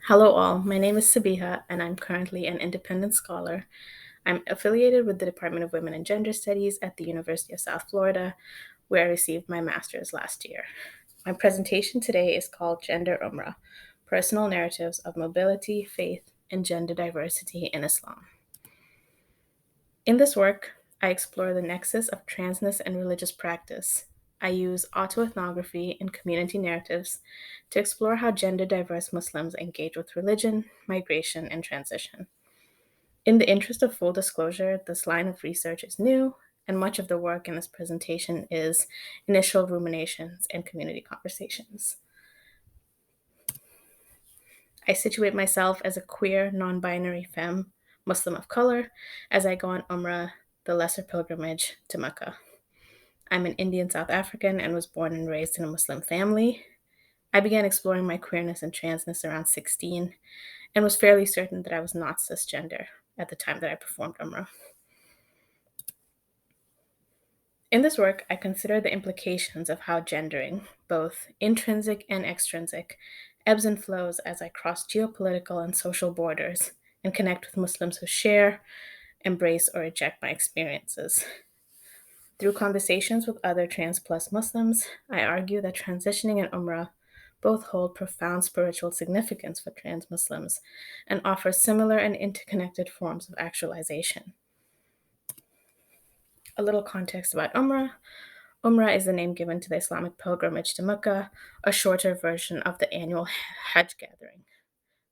Hello, all. My name is Sabeehah, and I'm currently an independent scholar. I'm affiliated with the Department of Women and Gender Studies at the University of South Florida, where I received my master's last year. My presentation today is called Gender Umrah: Personal Narratives of Mobility, Faith, and Gender Diversity in Islam. In this work, I explore the nexus of transness and religious practice. I use autoethnography and community narratives to explore how gender diverse Muslims engage with religion, migration, and transition. In the interest of full disclosure, this line of research is new, and much of the work in this presentation is initial ruminations and community conversations. I situate myself as a queer, non binary femme, Muslim of color, as I go on Umrah, the lesser pilgrimage to Mecca. I'm an Indian South African and was born and raised in a Muslim family. I began exploring my queerness and transness around 16 and was fairly certain that I was not cisgender at the time that I performed Umrah. In this work, I consider the implications of how gendering, both intrinsic and extrinsic, ebbs and flows as I cross geopolitical and social borders and connect with Muslims who share, embrace, or reject my experiences. Through conversations with other trans plus Muslims, I argue that transitioning and Umrah both hold profound spiritual significance for trans Muslims and offer similar and interconnected forms of actualization. A little context about Umrah. Umrah is the name given to the Islamic pilgrimage to Mecca, a shorter version of the annual Hajj gathering.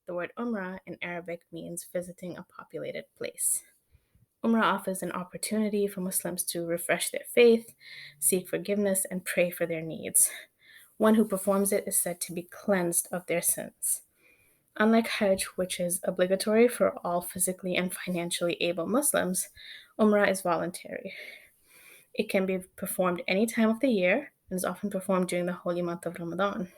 The word Umrah in Arabic means visiting a populated place. Umrah offers an opportunity for Muslims to refresh their faith, seek forgiveness, and pray for their needs. One who performs it is said to be cleansed of their sins. Unlike Hajj, which is obligatory for all physically and financially able Muslims, Umrah is voluntary. It can be performed any time of the year and is often performed during the holy month of Ramadan.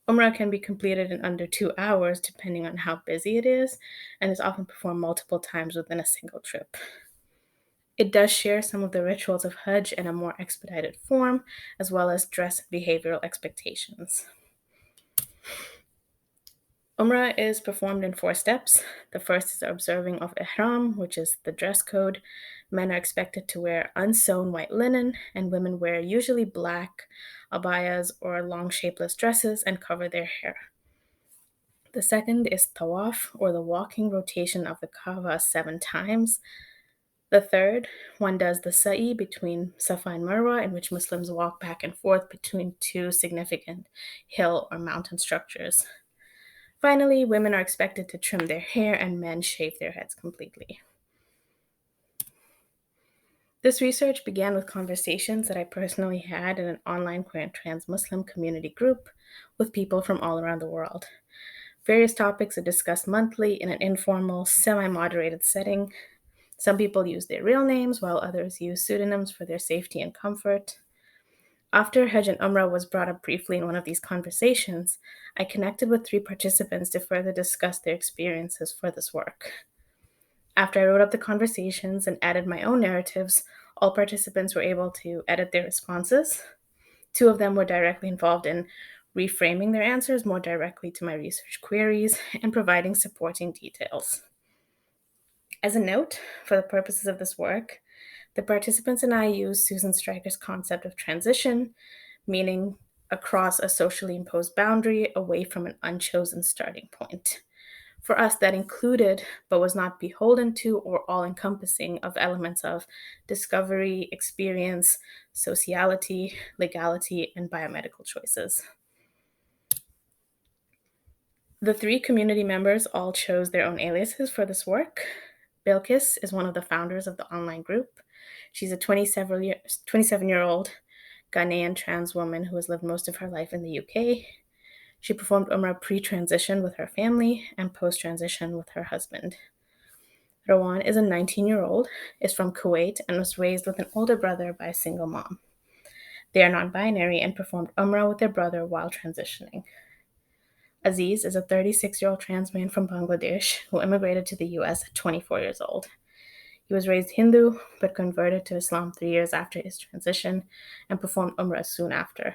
Umrah can be completed in under 2 hours, depending on how busy it is, and is often performed multiple times within a single trip. It does share some of the rituals of Hajj in a more expedited form, as well as dress and behavioral expectations. Umrah is performed in 4 steps. The first is the observing of Ihram, which is the dress code. Men are expected to wear unsewn white linen, and women wear usually black abayas or long shapeless dresses and cover their hair. The second is Tawaf, or the walking rotation of the Kaaba 7 times. The third, one does the sa'i between Safa and Marwa, in which Muslims walk back and forth between two significant hill or mountain structures. Finally, women are expected to trim their hair and men shave their heads completely. This research began with conversations that I personally had in an online queer and trans Muslim community group with people from all around the world. Various topics are discussed monthly in an informal, semi-moderated setting. Some people use their real names, while others use pseudonyms for their safety and comfort. After Hajj and Umrah was brought up briefly in one of these conversations, I connected with 3 participants to further discuss their experiences for this work. After I wrote up the conversations and added my own narratives, all participants were able to edit their responses. 2 of them were directly involved in reframing their answers more directly to my research queries and providing supporting details. As a note, for the purposes of this work, the participants and I used Susan Stryker's concept of transition, meaning across a socially imposed boundary away from an unchosen starting point. For us, that included, but was not beholden to or all-encompassing of elements of discovery, experience, sociality, legality, and biomedical choices. The 3 community members all chose their own aliases for this work. Bilkis is one of the founders of the online group. She's a 27-year-old Ghanaian trans woman who has lived most of her life in the UK. She performed Umrah pre-transition with her family and post-transition with her husband. Rawan is a 19-year-old, is from Kuwait, and was raised with an older brother by a single mom. They are non-binary and performed Umrah with their brother while transitioning. Aziz is a 36-year-old trans man from Bangladesh who immigrated to the US at 24 years old. He was raised Hindu, but converted to Islam 3 years after his transition and performed Umrah soon after.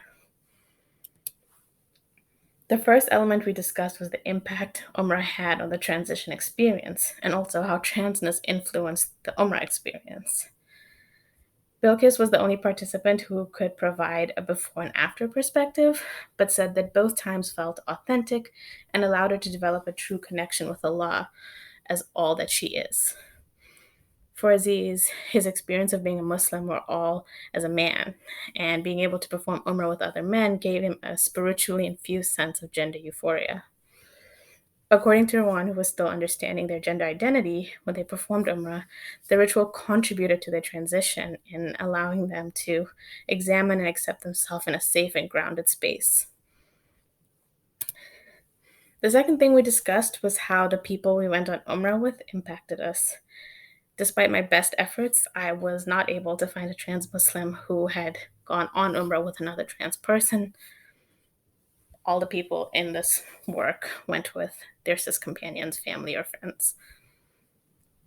The first element we discussed was the impact Umrah had on the transition experience, and also how transness influenced the Umrah experience. Bilkis was the only participant who could provide a before and after perspective, but said that both times felt authentic and allowed her to develop a true connection with Allah as all that she is. For Aziz, his experience of being a Muslim were all as a man, and being able to perform Umrah with other men gave him a spiritually infused sense of gender euphoria. According to Rawan, who was still understanding their gender identity when they performed Umrah, the ritual contributed to their transition in allowing them to examine and accept themselves in a safe and grounded space. The second thing we discussed was how the people we went on Umrah with impacted us. Despite my best efforts, I was not able to find a trans Muslim who had gone on Umrah with another trans person. All the people in this work went with their cis companions, family, or friends.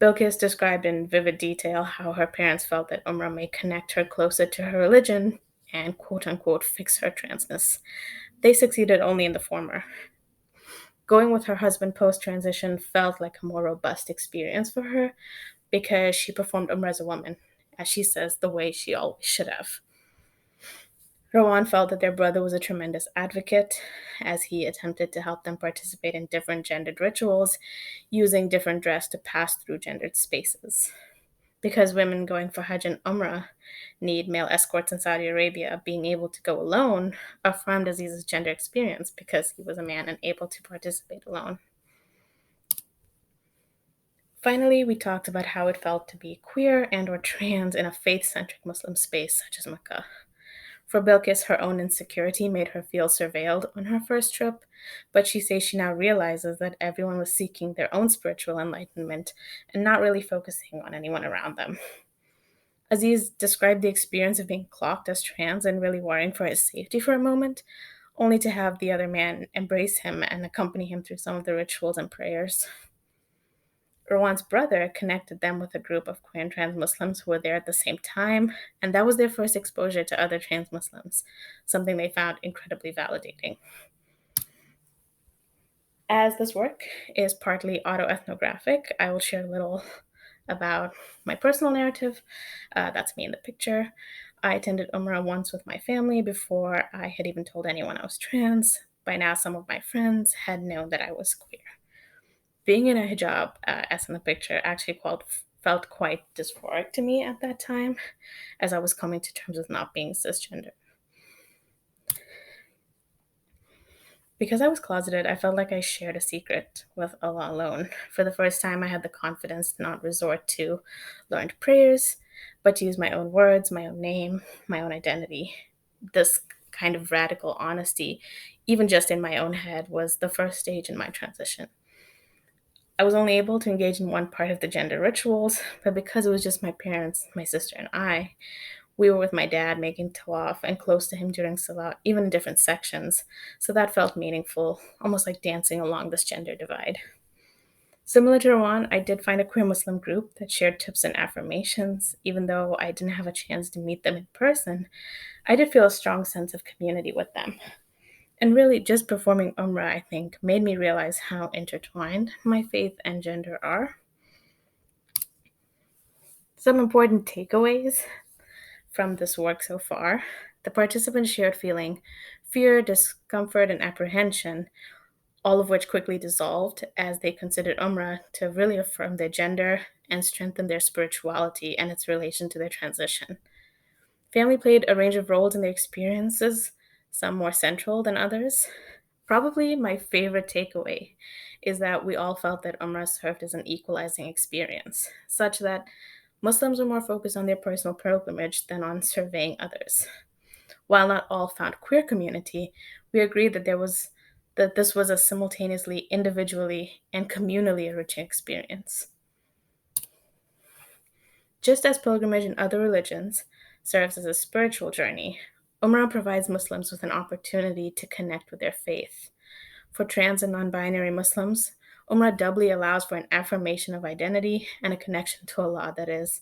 Bilkis described in vivid detail how her parents felt that Umrah may connect her closer to her religion and quote unquote fix her transness. They succeeded only in the former. Going with her husband post transition felt like a more robust experience for her because she performed Umrah as a woman, as she says, the way she always should have. Rowan felt that their brother was a tremendous advocate as he attempted to help them participate in different gendered rituals using different dress to pass through gendered spaces. Because women going for Hajj and Umrah need male escorts in Saudi Arabia, being able to go alone affirmed Aziz's gender experience because he was a man and able to participate alone. Finally, we talked about how it felt to be queer and or trans in a faith-centric Muslim space such as Mecca. For Bilkis, her own insecurity made her feel surveilled on her first trip, but she says she now realizes that everyone was seeking their own spiritual enlightenment and not really focusing on anyone around them. Aziz described the experience of being clocked as trans and really worrying for his safety for a moment, only to have the other man embrace him and accompany him through some of the rituals and prayers. Rowan's brother connected them with a group of queer and trans Muslims who were there at the same time, and that was their first exposure to other trans Muslims, something they found incredibly validating. As this work is partly autoethnographic, I will share a little about my personal narrative. That's me in the picture. I attended Umrah once with my family before I had even told anyone I was trans. By now, some of my friends had known that I was queer. Being in a hijab, as in the picture, actually felt quite dysphoric to me at that time, as I was coming to terms with not being cisgender. Because I was closeted, I felt like I shared a secret with Allah alone. For the first time, I had the confidence to not resort to learned prayers, but to use my own words, my own name, my own identity. This kind of radical honesty, even just in my own head, was the first stage in my transition. I was only able to engage in one part of the gender rituals, but because it was just my parents, my sister, and I, we were with my dad making tawaf and close to him during salat, even in different sections, so that felt meaningful, almost like dancing along this gender divide. Similar to Rwan, I did find a queer Muslim group that shared tips and affirmations. Even though I didn't have a chance to meet them in person, I did feel a strong sense of community with them. And really, just performing Umrah, I think, made me realize how intertwined my faith and gender are. Some important takeaways from this work so far. The participants shared feeling fear, discomfort, and apprehension, all of which quickly dissolved as they considered Umrah to really affirm their gender and strengthen their spirituality and its relation to their transition. Family played a range of roles in their experiences, some more central than others. Probably my favorite takeaway is that we all felt that Umrah served as an equalizing experience, such that Muslims were more focused on their personal pilgrimage than on surveying others. While not all found queer community, we agreed that this was a simultaneously individually and communally enriching experience. Just as pilgrimage in other religions serves as a spiritual journey, Umrah provides Muslims with an opportunity to connect with their faith. For trans and non-binary Muslims, Umrah doubly allows for an affirmation of identity and a connection to Allah that is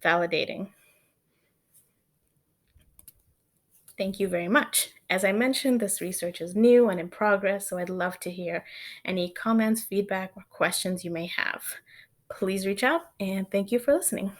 validating. Thank you very much. As I mentioned, this research is new and in progress, so I'd love to hear any comments, feedback, or questions you may have. Please reach out, and thank you for listening.